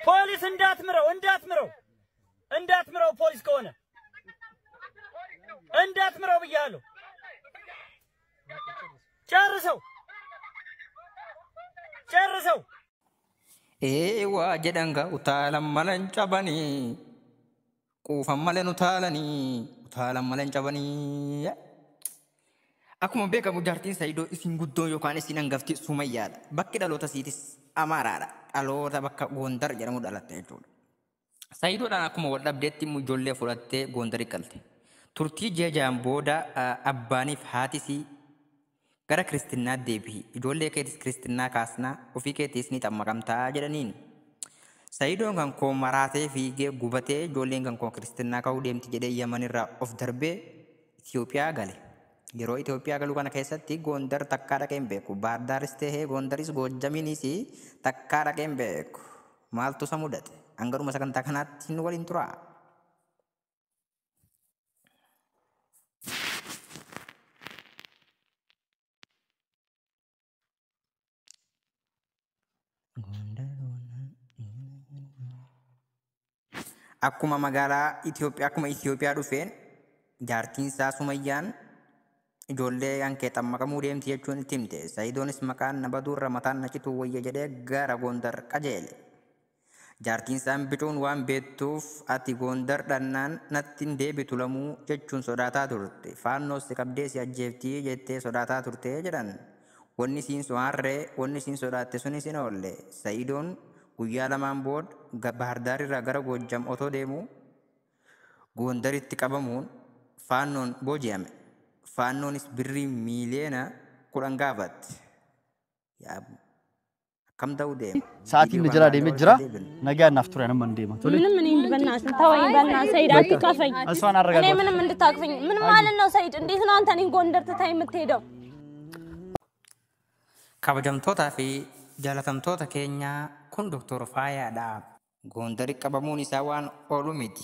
ፖሊስ እንዳትምረው ፖሊስ ከሆነ እንዳትምረው ብያለሁ። ጨርሰው ዋጀዳንጋ utalam malan cabani qufam malan utalani cabani akkuma beekamu jaartiin Saidoo isin guddoo yookaan isin hangafti Sumayyaadha. Bakki dhaloota siitis Amaaraadha. Dhaloota bakka Gondar jedhamu dhalatte jechuudha. Saidoodhaan akkuma wal dhabdeetti ijoollee fudhattee Gondarii galte. Turtii jajaan booda abbaaniif haatisii gara Kiristinnaa deebi'i. Ijoollee keetis Kiristinnaa kaasnaa ofii keetis ni xammaqamtaa jedhaniin. Saidoon kan koo maraatee fiigee gubatee ijoolleen kan koo Kiristinnaa ka'uu deemti jedhee Yamanirraa of darbee Itoophiyaa gale. Yeroo Itoophiyaa galuu kana keessatti Gondar takkaa dhaqeen beeku. Baardaaris ta'ee Gondaris Goojjamiinis takkaa dhaqeen beeku. Maaltu isa mudate? Hangaruma sagantaa kanaatti hin waliin turaa. Akkuma magaalaa Itoophiyaa dhufeen jaartiin isaa Sumayyaan ijoollee hankee xammaqamuu deemti jechuun itti himte. Saidoonis maqaan na baduurra mataan na cituu wayya jedhee gara Gondar qajeele. Jaartiin isaan bicuun waan beektuuf ati Gondar dhannaan natti hin deebitu lamuu jechuun sodaataa turte. Faannoos si qabdee si ajjeeftii jettee sodaataa turte jedhan. Wanni siin so'aarree wanni siin sodaatte sunis hin oolle. Saidoon guyyaa lamaan booda Baardaarirraa gara Goojjam otoo deemu Gondaritti qabamuun faannoon booji'ame. Faannoonis birrii miiliyoona 10 gaafate. Akkam ta'uu deema? Sa'aatiin jira deemee jira. Nagaa naaf ture nama deema. ምንም እኔ በእናትህ ተወኝ በእናትህ ሰይድ አትካፈኝ። እኔ ምንም እንድታቅፈኝ ምን ማለት ነው ሰይድ? እንዴት ነው አንተ እኔን ጎንደር ትተህ የምትሄደው? Kabajamtootaa fi jaalatamtoota keenyaa kun Dr. Faayaadha. Gondari qabamuun isaa waan oolu miti.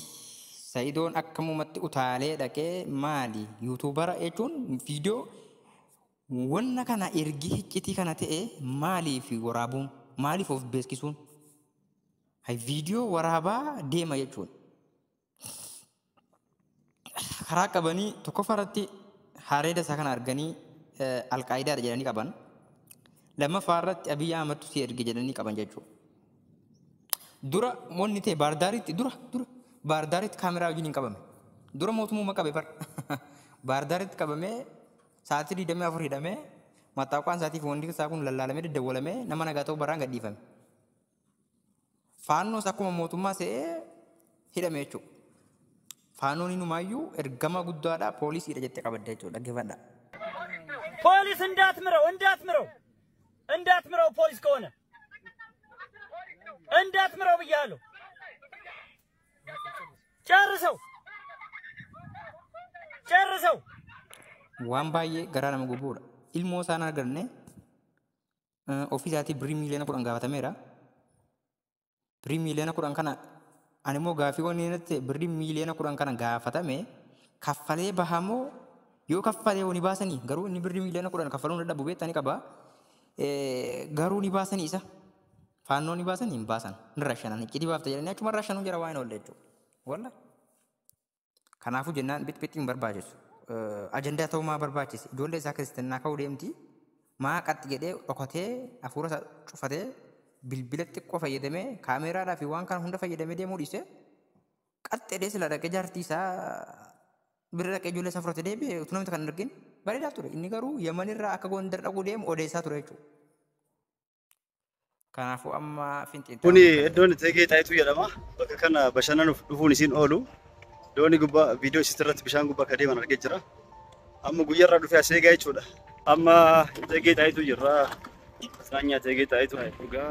Saidoon akkamumatti utaalee dhaqee maali? YouTubera jechuun viidiyoo wanna kana ergi hiccitii kana ta'e maaliif waraabuun? Maaliif of beeksisuun? Viidiyoo waraabaa deema jechuun. Karaa qabanii tokkoffaarratti hareeda isaa kana arganii Alqaayidaadha jedhanii qaban. Lammaffaarratti Abiy Ahmedtu si erge jedhanii qaban jechuudha. Dura moonni ta'e Baardaaritti kaameraa wajjin hin qabame. Dura mootummaa qabe bar. Baardaaritti qabamee sa'aatii 24 hidhamee mattaawqaan isaatiif wanti isaa kun lallaalamee daddawalamee nama nagaa ta'uu baraan gadhiifame. Faannoos akkuma mootummaa se'ee hidhame jechuudha. Faannoon inumaayyuu ergama guddaadha poolisiidha jettee qabadde jechuudha. Dhaggeeffadha. ፖሊስ እንዳትምረው ፖሊስ ከሆነ እንዳትምረው ብያለሁ። ጨርሰው waan baay'ee garaa nama gubuudha. Ilmoo isaan arganne ofii isaatii birrii miiliyoona 10 gaafatameera. Birrii miiliyoona 10 kana ani immoo gaafii wanni irratti birrii miiliyoona 10 kana gaafatame kaffalee bahamoo yoo kaffalee wani baasanii garuu inni birrii miiliyoona 10 kaffaluun dadhabu beektanii qaba. Garuu ni baasanii isa faannoo ni baasanii hin baasan ni rashanan itti baafta jedhanii achuma rashanuu jira waan oolle jechuudha. Walla kanaafuu jennaan bitbitiin barbaachisu. Ajandaa ta'uu maa barbaachise? Ijoollee isaa Kiristinnaa ka'uu deemti. Maa qaxxi jedhee dhokatee hafuura isaa cufatee bilbila xiqqoo fayyadamee kaameraadhaa fi waan kana hunda fayyadamee deemuu dhiise qaxxi jedhee sila dhaqee jaartii isaa bira dhaqee ijoollee isaa fudhatee deebi'ee utuu namni kan hin argin bareedaa ture. Inni garuu Yamanirraa akka Gondar dhaquu deemu odeessaa ture jechuudha. Kanaafuu amma finxiin. Kuni iddoon Etegee Xaayituu jedhama. Bakka kana bashannanuuf dhufuun isiin oolu. Dooni gubbaa viidiyoo isirratti bishaan gubbaa akka deeman argee jira. Amma guyyaarraa dhufee as eegaa jechuudha. Amma Etegee Xaayituu jirra. Saanyaa Etegee Xaayituu dhugaa.